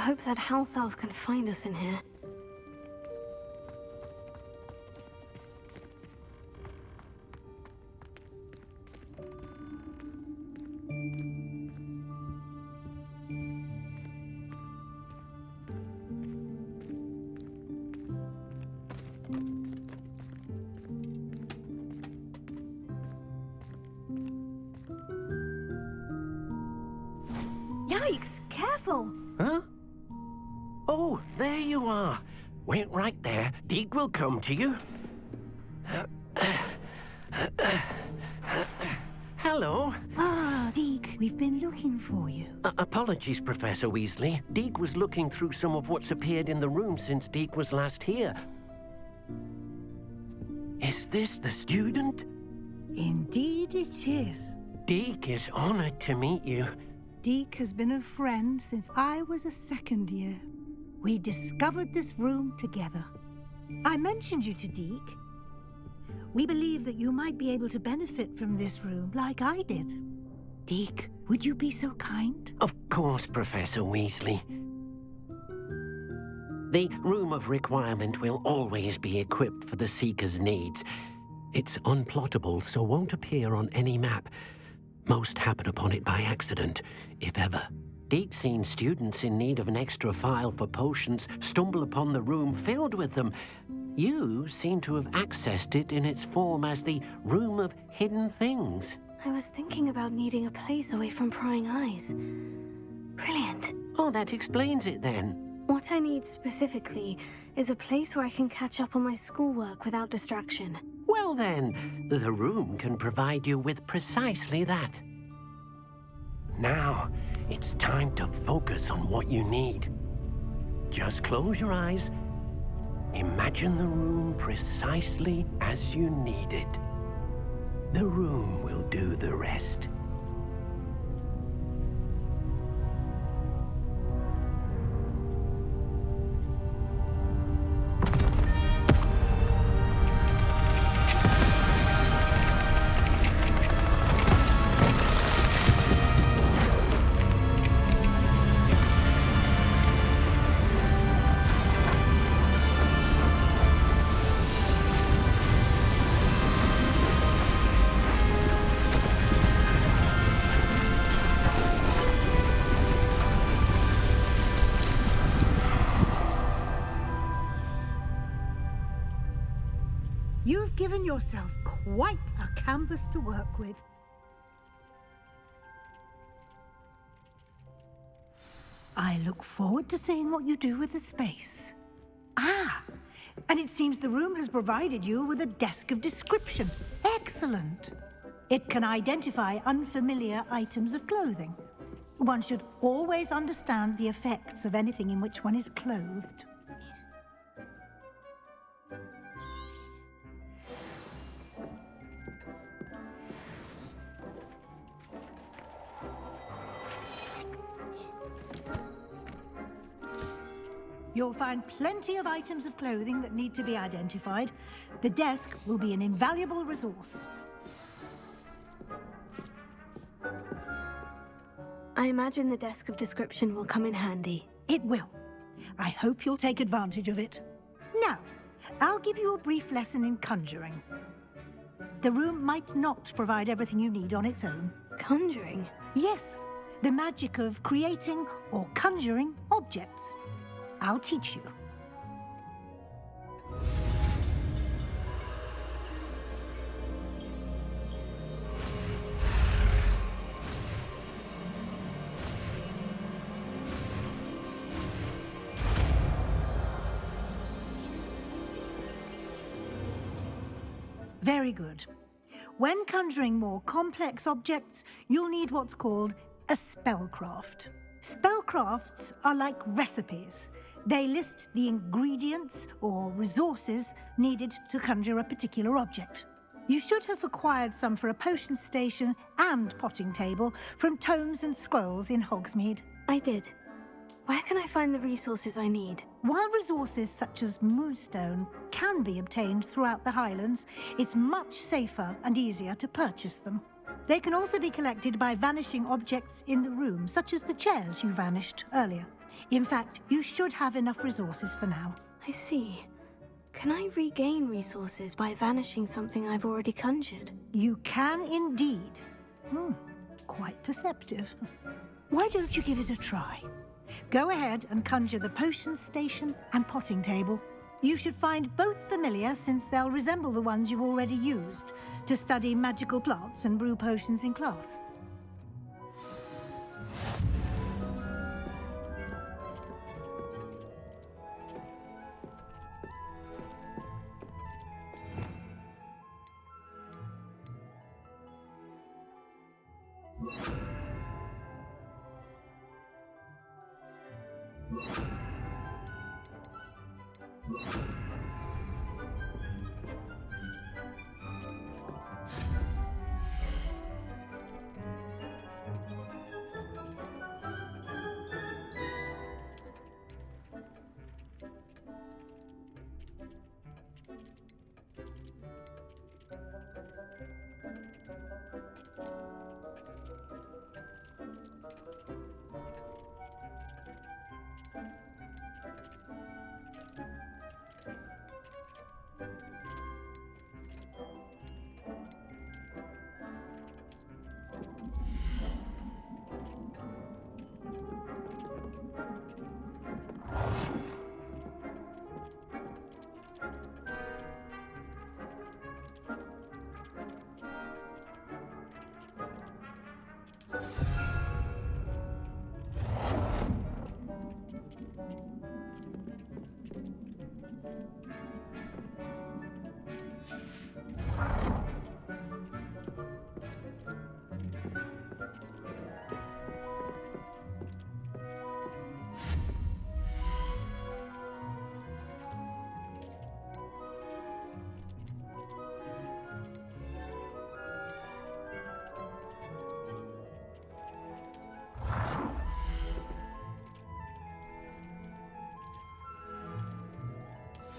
hope that house elf can find us in here. Yikes! Careful! Huh? Oh, there you are. Wait right there. Deke will come to you. Hello. Ah, Deke, we've been looking for you. Apologies, Professor Weasley. Deke was looking through some of what's appeared in the room since Deke was last here. Is this the student? Indeed it is. Deke is honored to meet you. Deke has been a friend since I was a second year. We discovered this room together. I mentioned you to Deke. We believe that you might be able to benefit from this room like I did. Deke, would you be so kind? Of course, Professor Weasley. The Room of Requirement will always be equipped for the Seeker's needs. It's unplottable, so won't appear on any map. Most happen upon it by accident, if ever. Deke's seen students in need of an extra file for potions stumble upon the room filled with them. You seem to have accessed it in its form as the Room of Hidden Things. I was thinking about needing a place away from prying eyes. Brilliant. Oh, that explains it then. What I need specifically is a place where I can catch up on my schoolwork without distraction. Well then, the room can provide you with precisely that. Now, it's time to focus on what you need. Just close your eyes. Imagine the room precisely as you need it. The room will do the rest. You've given yourself quite a canvas to work with. I look forward to seeing what you do with the space. Ah, and it seems the room has provided you with a desk of description. Excellent. It can identify unfamiliar items of clothing. One should always understand the effects of anything in which one is clothed. You'll find plenty of items of clothing that need to be identified. The desk will be an invaluable resource. I imagine the desk of description will come in handy. It will. I hope you'll take advantage of it. Now, I'll give you a brief lesson in conjuring. The room might not provide everything you need on its own. Conjuring? Yes, the magic of creating or conjuring objects. I'll teach you. Very good. When conjuring more complex objects, you'll need what's called a spellcraft. Spellcrafts are like recipes. They list the ingredients or resources needed to conjure a particular object. You should have acquired some for a potion station and potting table from tomes and scrolls in Hogsmeade. I did. Where can I find the resources I need? While resources such as moonstone can be obtained throughout the Highlands, it's much safer and easier to purchase them. They can also be collected by vanishing objects in the room, such as the chairs you vanished earlier. In fact, you should have enough resources for now. I see. Can I regain resources by vanishing something I've already conjured? You can indeed. Quite perceptive. Why don't you give it a try? Go ahead and conjure the potions station and potting table. You should find both familiar, since they'll resemble the ones you've already used to study magical plants and brew potions in class.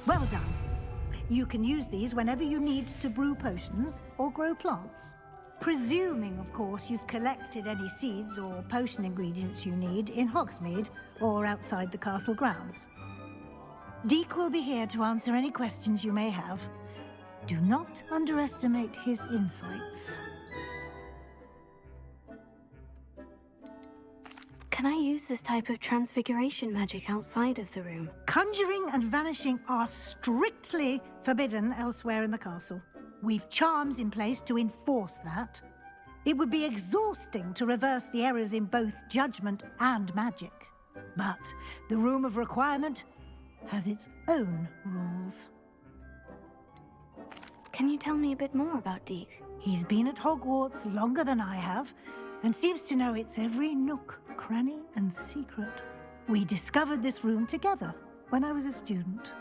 Well done. You can use these whenever you need to brew potions or grow plants. Presuming, of course, you've collected any seeds or potion ingredients you need in Hogsmeade or outside the castle grounds. Deek will be here to answer any questions you may have. Do not underestimate his insights. Can I use this type of transfiguration magic outside of the room? Conjuring and vanishing are strictly forbidden elsewhere in the castle. We've charms in place to enforce that. It would be exhausting to reverse the errors in both judgment and magic. But the Room of Requirement has its own rules. Can you tell me a bit more about Deek? He's been at Hogwarts longer than I have, and seems to know its every nook, cranny, and secret. We discovered this room together when I was a student.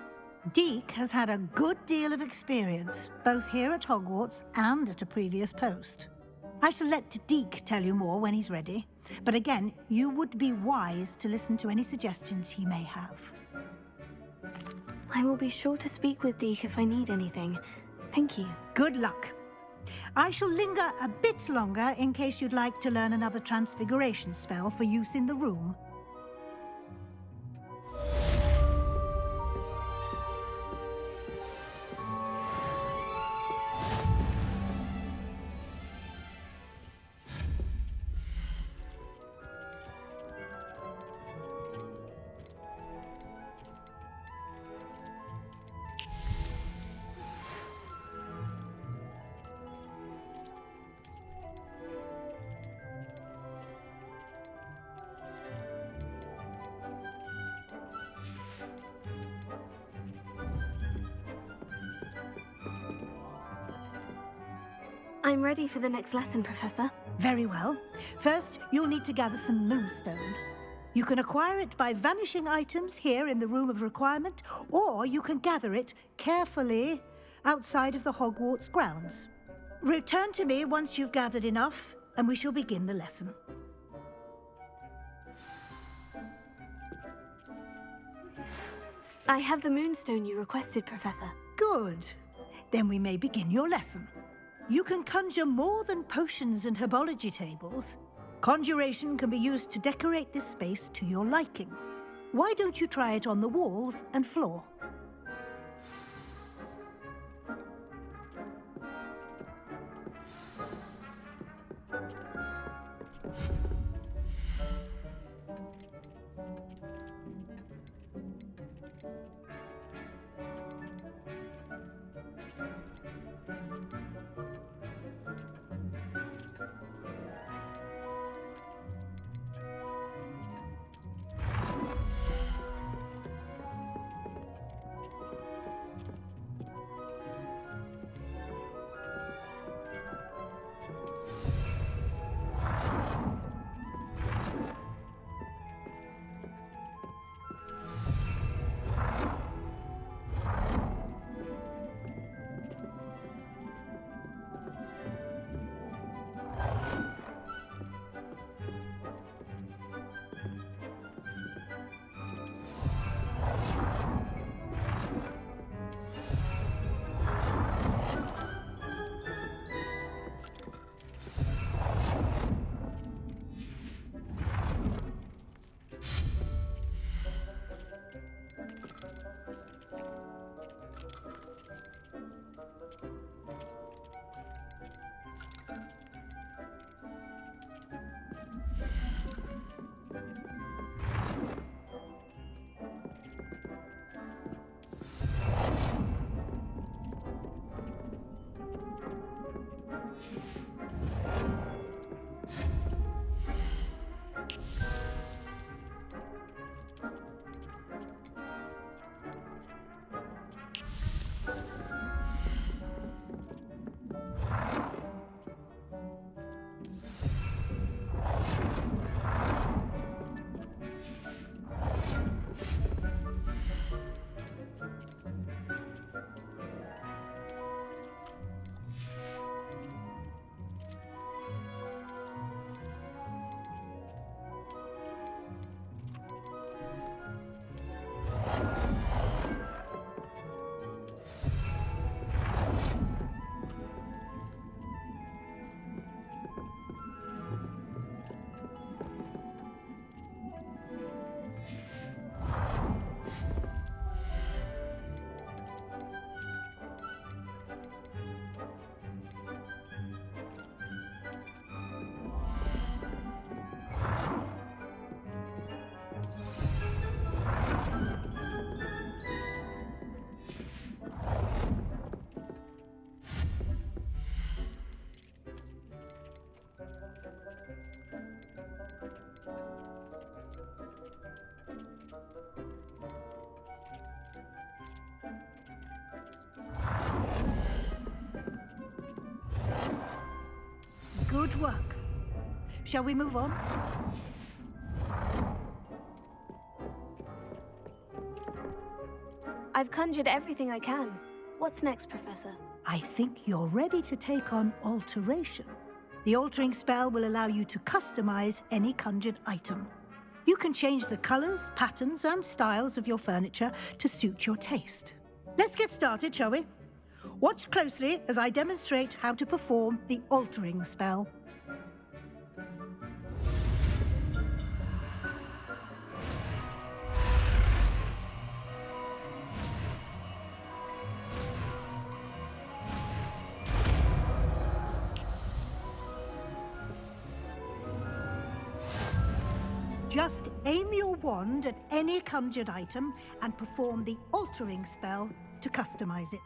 Deek has had a good deal of experience, both here at Hogwarts and at a previous post. I shall let Deek tell you more when he's ready, but again, you would be wise to listen to any suggestions he may have. I will be sure to speak with Deek if I need anything. Thank you. Good luck. I shall linger a bit longer in case you'd like to learn another transfiguration spell for use in the room. I'm ready for the next lesson, Professor. Very well. First, you'll need to gather some moonstone. You can acquire it by vanishing items here in the Room of Requirement, or you can gather it carefully outside of the Hogwarts grounds. Return to me once you've gathered enough, and we shall begin the lesson. I have the moonstone you requested, Professor. Good. Then we may begin your lesson. You can conjure more than potions and herbology tables. Conjuration can be used to decorate this space to your liking. Why don't you try it on the walls and floor? Good work. Shall we move on? I've conjured everything I can. What's next, Professor? I think you're ready to take on alteration. The altering spell will allow you to customize any conjured item. You can change the colors, patterns, and styles of your furniture to suit your taste. Let's get started, shall we? Watch closely as I demonstrate how to perform the altering spell. Just aim your wand at any conjured item and perform the altering spell to customize it.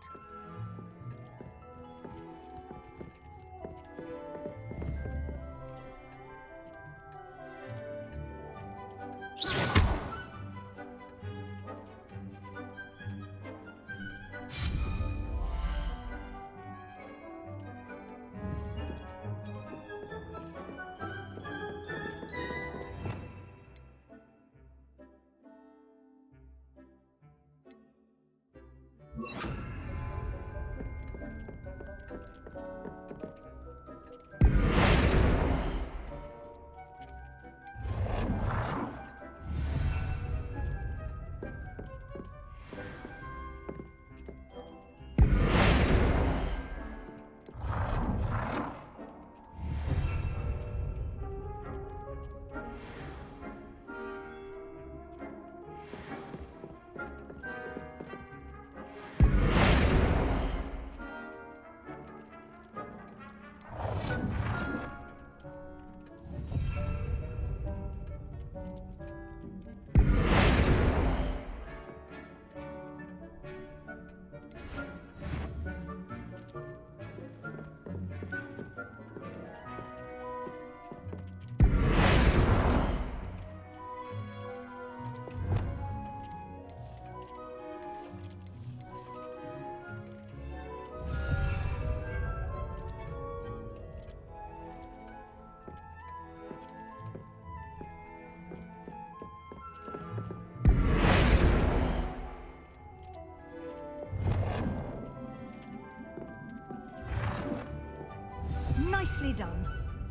Nicely done.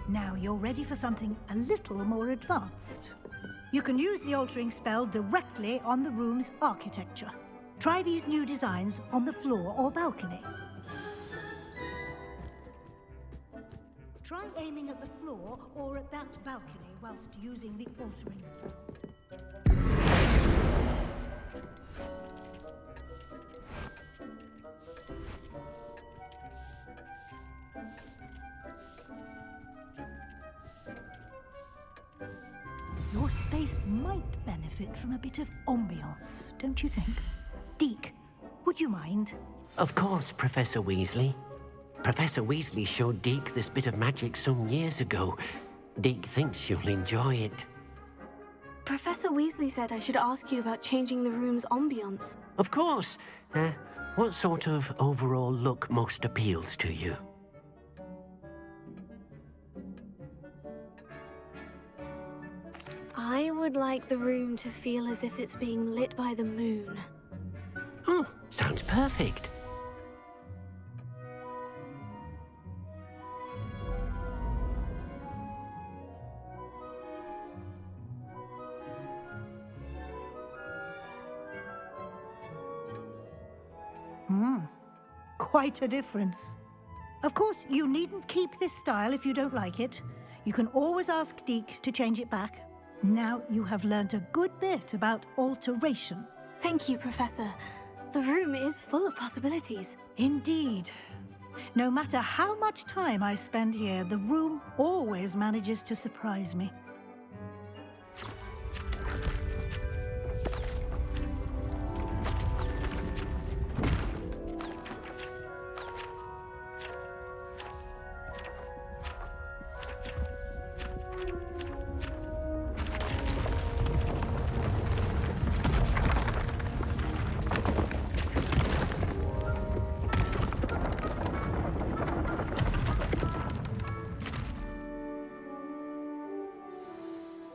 Now you're ready for something a little more advanced. You can use the altering spell directly on the room's architecture. Try these new designs on the floor or balcony. Try aiming at the floor or at that balcony whilst using the altering spell. Your space might benefit from a bit of ambiance, don't you think? Deke, would you mind? Of course, Professor Weasley. Professor Weasley showed Deke this bit of magic some years ago. Deke thinks you'll enjoy it. Professor Weasley said I should ask you about changing the room's ambience. Of course. What sort of overall look most appeals to you? I would like the room to feel as if it's being lit by the moon. Oh, sounds perfect. Quite a difference. Of course, you needn't keep this style if you don't like it. You can always ask Deke to change it back. Now you have learnt a good bit about alteration. Thank you, Professor. The room is full of possibilities. Indeed. No matter how much time I spend here, the room always manages to surprise me.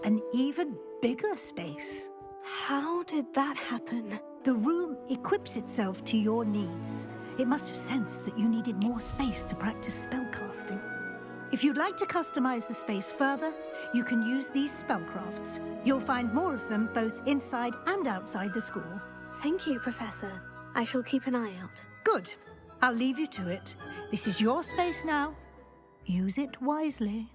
An even bigger space. How did that happen? The room equips itself to your needs. It must have sensed that you needed more space to practice spellcasting. If you'd like to customize the space further, you can use these spellcrafts. You'll find more of them both inside and outside the school. Thank you, Professor. I shall keep an eye out. Good. I'll leave you to it. This is your space now. Use it wisely.